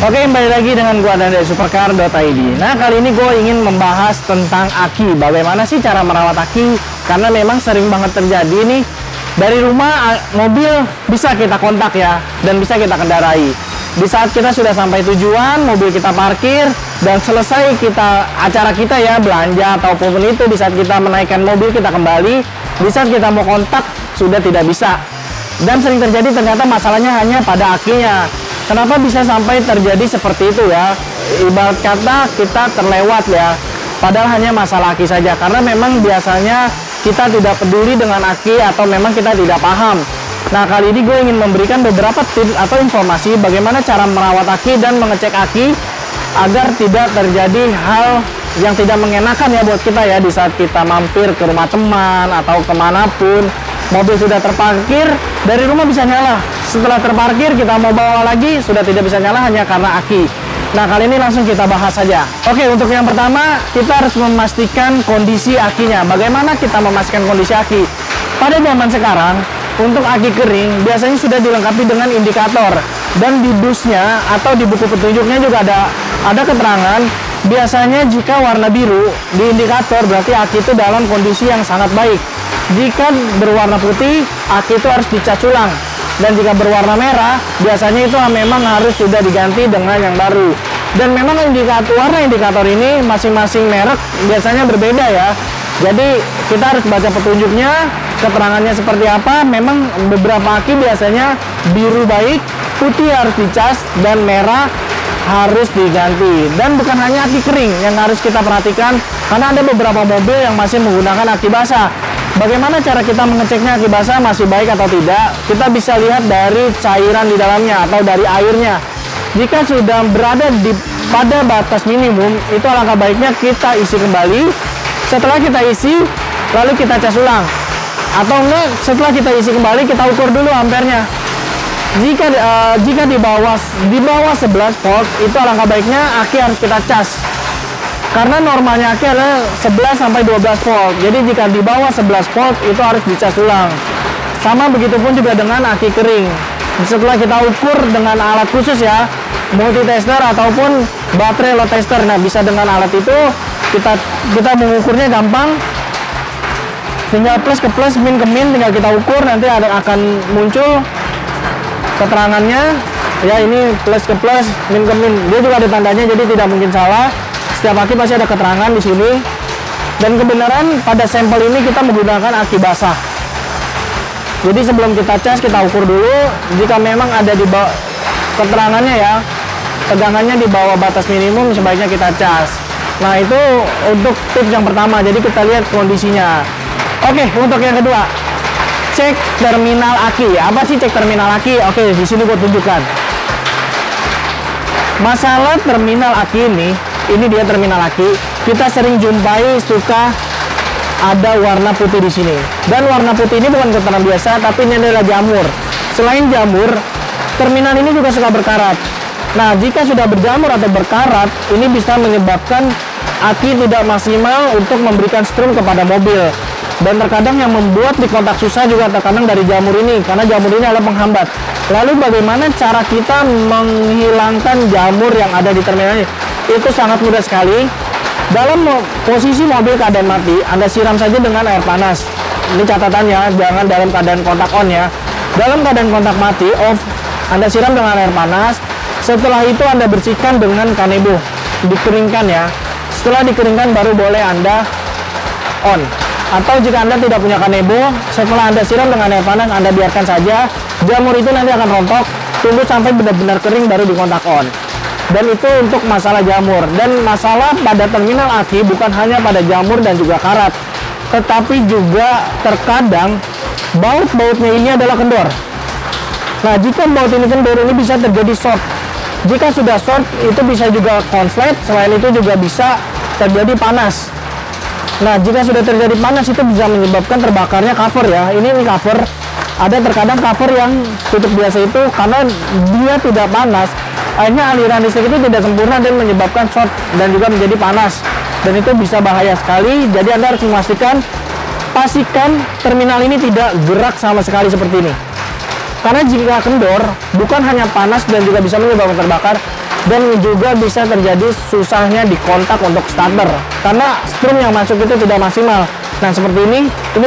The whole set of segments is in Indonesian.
Oke, kembali lagi dengan gua dan dari supercar.id. Nah, kali ini gue ingin membahas tentang aki. Bagaimana sih cara merawat aki? Karena memang sering banget terjadi nih, dari rumah mobil bisa kita kontak ya, dan bisa kita kendarai. Di saat kita sudah sampai tujuan, mobil kita parkir, dan selesai acara kita ya, belanja ataupun itu, di saat kita menaikkan mobil kita kembali, di saat kita mau kontak, sudah tidak bisa. Dan sering terjadi ternyata masalahnya hanya pada akinya. Kenapa bisa sampai terjadi seperti itu ya? Ibarat kata kita terlewat ya, padahal hanya masalah aki saja. Karena memang biasanya kita tidak peduli dengan aki atau memang kita tidak paham. Nah, kali ini gue ingin memberikan beberapa tips atau informasi bagaimana cara merawat aki dan mengecek aki agar tidak terjadi hal yang tidak mengenakan ya buat kita ya, di saat kita mampir ke rumah teman atau kemanapun. Mobil sudah terparkir, dari rumah bisa nyala. Setelah terparkir, kita mau bawa lagi, sudah tidak bisa nyala hanya karena aki. Nah, kali ini langsung kita bahas saja. Oke, untuk yang pertama, kita harus memastikan kondisi akinya. Bagaimana kita memastikan kondisi aki? Pada zaman sekarang, untuk aki kering, biasanya sudah dilengkapi dengan indikator. Dan di busnya atau di buku petunjuknya juga ada keterangan, biasanya jika warna biru di indikator, berarti aki itu dalam kondisi yang sangat baik. Jika berwarna putih, aki itu harus dicas ulang. Dan jika berwarna merah, biasanya itu memang harus sudah diganti dengan yang baru. Dan memang warna indikator ini masing-masing merek biasanya berbeda ya. Jadi kita harus baca petunjuknya, keterangannya seperti apa. Memang beberapa aki biasanya biru baik, putih harus dicas, dan merah harus diganti. Dan bukan hanya aki kering yang harus kita perhatikan, karena ada beberapa mobil yang masih menggunakan aki basah. Bagaimana cara kita mengeceknya aki basah masih baik atau tidak? Kita bisa lihat dari cairan di dalamnya atau dari airnya. Jika sudah berada pada batas minimum, itu alangkah baiknya kita isi kembali. Setelah kita isi, lalu kita cas ulang. Atau enggak, setelah kita isi kembali, kita ukur dulu ampernya. Jika di bawah 11 volt, itu alangkah baiknya aki harus kita cas. Karena normalnya aki adalah 11 sampai 12 volt. Jadi jika di bawah 11 volt itu harus dicas ulang. Sama begitupun juga dengan aki kering. Setelah kita ukur dengan alat khusus ya, multi tester ataupun baterai load tester. Nah, bisa dengan alat itu kita mengukurnya gampang. Tinggal plus ke plus, min ke min, tinggal kita ukur, nanti akan muncul keterangannya. Ya, ini plus ke plus, min ke min. Dia juga ada tandanya, jadi tidak mungkin salah. Setiap aki pasti ada keterangan di sini. Dan kebenaran pada sampel ini kita menggunakan aki basah. Jadi sebelum kita cas, kita ukur dulu. Jika memang ada di bawah keterangannya ya, tegangannya di bawah batas minimum, sebaiknya kita cas. Nah, itu untuk tips yang pertama. Jadi kita lihat kondisinya. Oke, untuk yang kedua, cek terminal aki. Apa sih cek terminal aki? Oke, di sini gue tunjukkan. Masalah terminal aki ini dia terminal aki. Kita sering jumpai suka ada warna putih di sini. Dan warna putih ini bukan keterangan biasa, tapi ini adalah jamur. Selain jamur, terminal ini juga suka berkarat. Nah, jika sudah berjamur atau berkarat, ini bisa menyebabkan aki tidak maksimal untuk memberikan strum kepada mobil. Dan terkadang yang membuat di kontak susah juga terkadang dari jamur ini, karena jamur ini adalah penghambat. Lalu bagaimana cara kita menghilangkan jamur yang ada di terminal ini? Itu sangat mudah sekali. Dalam posisi mobil keadaan mati, Anda siram saja dengan air panas. Ini catatannya, jangan dalam keadaan kontak on ya. Dalam keadaan kontak mati, off, Anda siram dengan air panas. Setelah itu Anda bersihkan dengan kanebo, dikeringkan ya. Setelah dikeringkan baru boleh Anda on. Atau jika Anda tidak punya kanebo, setelah Anda siram dengan air panas, Anda biarkan saja. Jamur itu nanti akan rontok, tunggu sampai benar-benar kering baru di kontak on. Dan itu untuk masalah jamur. Dan masalah pada terminal aki bukan hanya pada jamur dan juga karat, tetapi juga terkadang baut-bautnya ini adalah kendor. Nah, jika baut ini kendor, ini bisa terjadi short. Jika sudah short, itu bisa juga konslet. Selain itu juga bisa terjadi panas. Nah, jika sudah terjadi panas, itu bisa menyebabkan terbakarnya cover ya. Ini cover. Ada terkadang cover yang tutup biasa itu karena dia tidak panas, akhirnya aliran listrik itu tidak sempurna dan menyebabkan short dan juga menjadi panas. Dan itu bisa bahaya sekali. Jadi Anda harus pastikan terminal ini tidak gerak sama sekali seperti ini. Karena jika kendor, bukan hanya panas dan juga bisa menyebabkan terbakar, dan juga bisa terjadi susahnya dikontak untuk starter karena strum yang masuk itu tidak maksimal. Nah seperti ini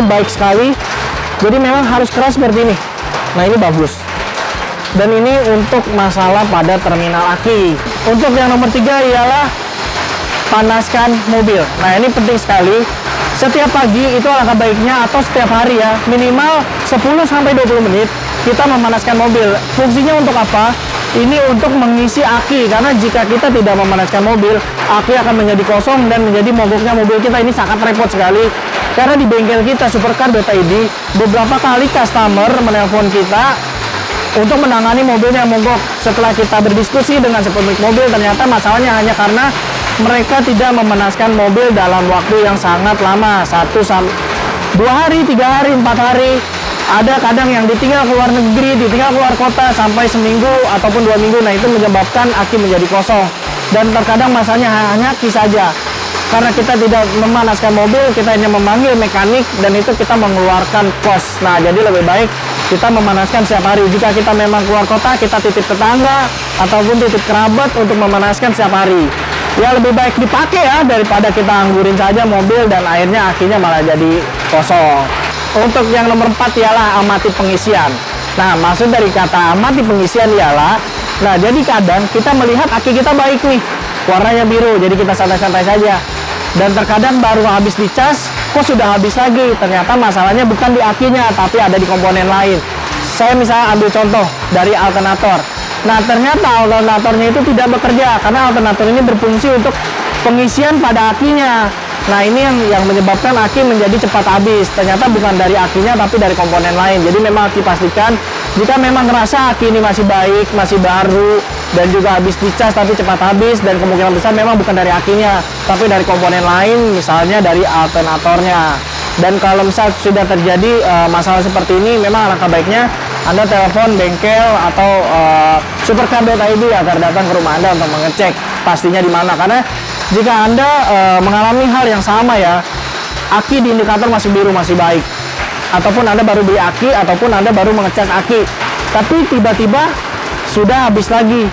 baik sekali, jadi memang harus keras seperti ini. Nah ini bagus. Dan ini untuk masalah pada terminal aki. Untuk yang nomor 3 ialah panaskan mobil. Nah ini penting sekali. Setiap pagi itu alangkah baiknya atau setiap hari ya, minimal 10-20 menit kita memanaskan mobil. Fungsinya untuk apa? Ini untuk mengisi aki, karena jika kita tidak memanaskan mobil, aki akan menjadi kosong dan menjadi mogoknya mobil kita. Ini sangat repot sekali. Karena di bengkel kita Supercar.id beberapa kali customer menelpon kita untuk menangani mobilnya mogok. Setelah kita berdiskusi dengan pemilik mobil, ternyata masalahnya hanya karena mereka tidak memanaskan mobil dalam waktu yang sangat lama, 1-2 hari, 3 hari, 4 hari. Ada kadang yang ditinggal keluar negeri, ditinggal keluar kota sampai seminggu ataupun 2 minggu. Nah itu menyebabkan aki menjadi kosong. Dan terkadang masalahnya hanya aki saja. Karena kita tidak memanaskan mobil, kita hanya memanggil mekanik dan itu kita mengeluarkan kos. Nah jadi lebih baik kita memanaskan setiap hari. Jika kita memang keluar kota, kita titip tetangga ataupun titip kerabat untuk memanaskan setiap hari. Ya lebih baik dipakai ya daripada kita anggurin saja mobil dan akhirnya akinya malah jadi kosong. Untuk yang nomor 4 ialah amati pengisian. Nah maksud dari kata amati pengisian ialah, nah jadi kadang kita melihat aki kita baik nih, warnanya biru, jadi kita santai-santai saja. Dan terkadang baru habis dicas, kok sudah habis lagi. Ternyata masalahnya bukan di akinya, tapi ada di komponen lain. Saya misalnya ambil contoh dari alternator. Nah ternyata alternatornya itu tidak bekerja karena alternator ini berfungsi untuk pengisian pada akinya. Nah ini yang menyebabkan aki menjadi cepat habis. Ternyata bukan dari akinya tapi dari komponen lain. Jadi memang aki pastikan jika memang ngerasa aki ini masih baik, masih baru dan juga habis dicas tapi cepat habis, dan kemungkinan besar memang bukan dari akinya tapi dari komponen lain, misalnya dari alternatornya. Dan kalau misal sudah terjadi masalah seperti ini, memang alangkah baiknya Anda telepon bengkel atau Supercar.id agar datang ke rumah Anda untuk mengecek pastinya di mana. Karena jika Anda mengalami hal yang sama ya, aki di indikator masih biru, masih baik, ataupun Anda baru beli aki, ataupun Anda baru mengecek aki, tapi tiba-tiba sudah habis lagi.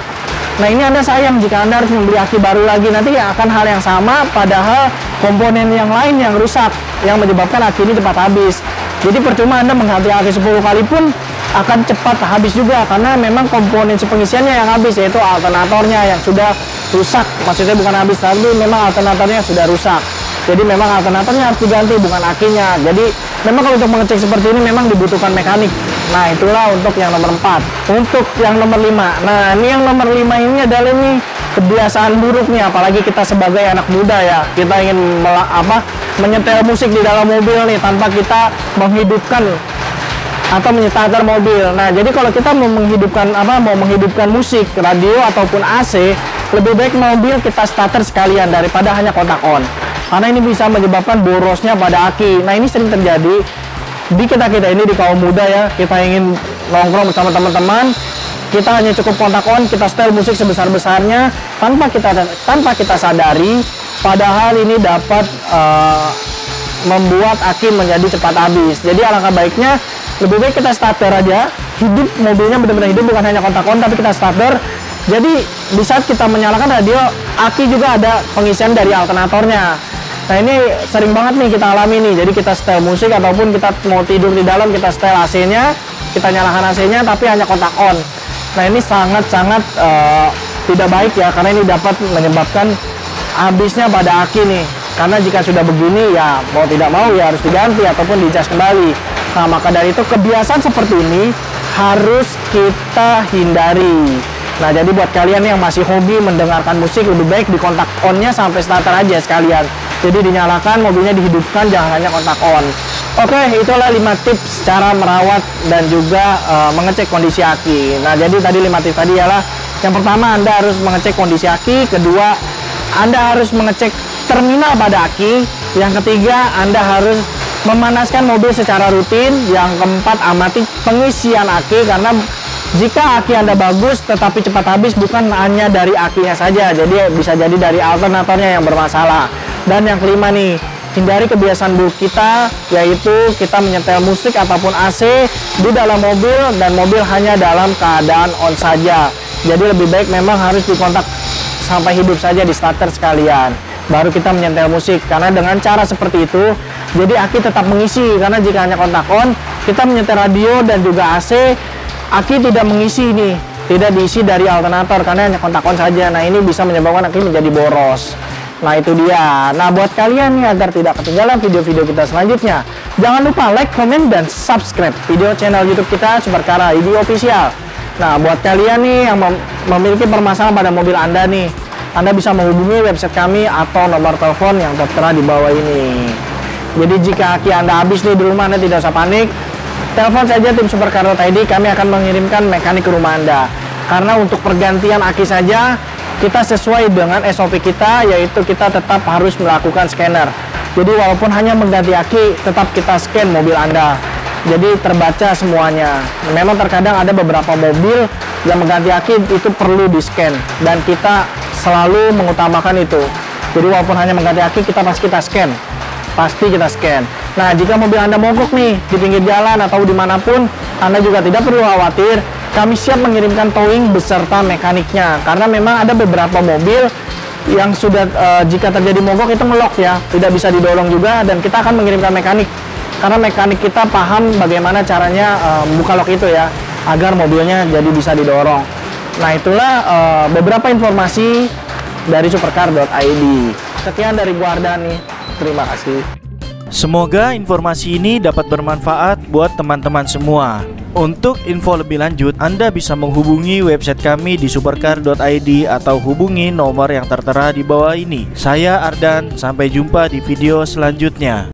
Nah ini Anda sayang jika Anda harus membeli aki baru lagi, nanti akan hal yang sama padahal komponen yang lain yang rusak yang menyebabkan aki ini cepat habis. Jadi percuma Anda mengganti aki 10 kali pun akan cepat habis juga karena memang komponen pengisiannya yang habis, yaitu alternatornya yang sudah rusak. Maksudnya bukan habis, tapi memang alternatornya sudah rusak. Jadi memang alternatornya harus diganti, bukan akinya. Jadi memang kalau untuk mengecek seperti ini memang dibutuhkan mekanik. Nah itulah untuk yang nomor 4. Untuk yang nomor 5, nah ini yang nomor 5 ini adalah nih kebiasaan buruk nih, apalagi kita sebagai anak muda ya, kita ingin menyetel musik di dalam mobil nih tanpa kita menghidupkan atau menyetar mobil. Nah jadi kalau kita mau menghidupkan musik, radio ataupun AC, lebih baik mobil kita starter sekalian daripada hanya kontak on, karena ini bisa menyebabkan borosnya pada aki. Nah ini sering terjadi di kita ini, di kaum muda ya, kita ingin nongkrong bersama teman-teman, kita hanya cukup kontak on, kita setel musik sebesar-besarnya tanpa kita sadari, padahal ini dapat membuat aki menjadi cepat habis. Jadi alangkah baiknya lebih baik kita starter aja, hidup mobilnya benar-benar hidup, bukan hanya kontak on tapi kita starter. Jadi di saat kita menyalakan radio, aki juga ada pengisian dari alternatornya. Nah ini sering banget nih kita alami nih. Jadi kita setel musik ataupun kita mau tidur di dalam, kita setel AC-nya, kita nyalakan AC-nya tapi hanya kontak on. Nah ini sangat-sangat tidak baik ya, karena ini dapat menyebabkan habisnya pada aki nih. Karena jika sudah begini ya mau tidak mau ya harus diganti ataupun dicas kembali. Nah maka dari itu kebiasaan seperti ini harus kita hindari. Nah jadi buat kalian yang masih hobi mendengarkan musik, lebih baik di kontak on-nya sampai starter aja sekalian. Jadi dinyalakan, mobilnya dihidupkan, jangan hanya kontak on. Oke, itulah 5 tips cara merawat dan juga mengecek kondisi aki. Nah jadi tadi 5 tips tadi ialah, yang pertama Anda harus mengecek kondisi aki, kedua Anda harus mengecek terminal pada aki, yang ketiga Anda harus memanaskan mobil secara rutin, yang keempat amati pengisian aki, karena jika aki Anda bagus tetapi cepat habis bukan hanya dari akinya saja, jadi bisa jadi dari alternatornya yang bermasalah. Dan yang kelima nih, hindari kebiasaan buruk kita, yaitu kita menyetel musik ataupun AC di dalam mobil dan mobil hanya dalam keadaan on saja. Jadi lebih baik memang harus dikontak sampai hidup saja di starter sekalian, baru kita menyetel musik. Karena dengan cara seperti itu, jadi aki tetap mengisi. Karena jika hanya kontak on, kita menyetel radio dan juga AC, aki tidak mengisi nih, tidak diisi dari alternator karena hanya kontak on saja. Nah ini bisa menyebabkan aki menjadi boros. Nah itu dia. Nah buat kalian nih, agar tidak ketinggalan video-video kita selanjutnya, jangan lupa like, komen, dan subscribe video channel YouTube kita Supercar ID Official. Nah buat kalian nih yang memiliki permasalahan pada mobil Anda nih, Anda bisa menghubungi website kami atau nomor telepon yang tertera di bawah ini. Jadi jika aki Anda habis nih di rumah, Anda tidak usah panik, telepon saja tim Supercar.id, kami akan mengirimkan mekanik ke rumah Anda. Karena untuk pergantian aki saja, kita sesuai dengan SOP kita, yaitu kita tetap harus melakukan scanner. Jadi walaupun hanya mengganti aki, tetap kita scan mobil Anda. Jadi terbaca semuanya. Memang terkadang ada beberapa mobil yang mengganti aki itu perlu di scan, dan kita selalu mengutamakan itu. Jadi walaupun hanya mengganti aki, kita pasti kita scan. Nah jika mobil Anda mogok nih di pinggir jalan atau dimanapun, Anda juga tidak perlu khawatir, kami siap mengirimkan towing beserta mekaniknya. Karena memang ada beberapa mobil yang sudah jika terjadi mogok itu ngelok ya, tidak bisa didorong juga, dan kita akan mengirimkan mekanik. Karena mekanik kita paham bagaimana caranya buka lock itu ya, agar mobilnya jadi bisa didorong. Nah itulah beberapa informasi dari Supercar.id. Sekian dari gua Ardan nih, terima kasih. Semoga informasi ini dapat bermanfaat buat teman-teman semua. Untuk info lebih lanjut, Anda bisa menghubungi website kami di supercar.id atau hubungi nomor yang tertera di bawah ini. Saya Ardan, sampai jumpa di video selanjutnya.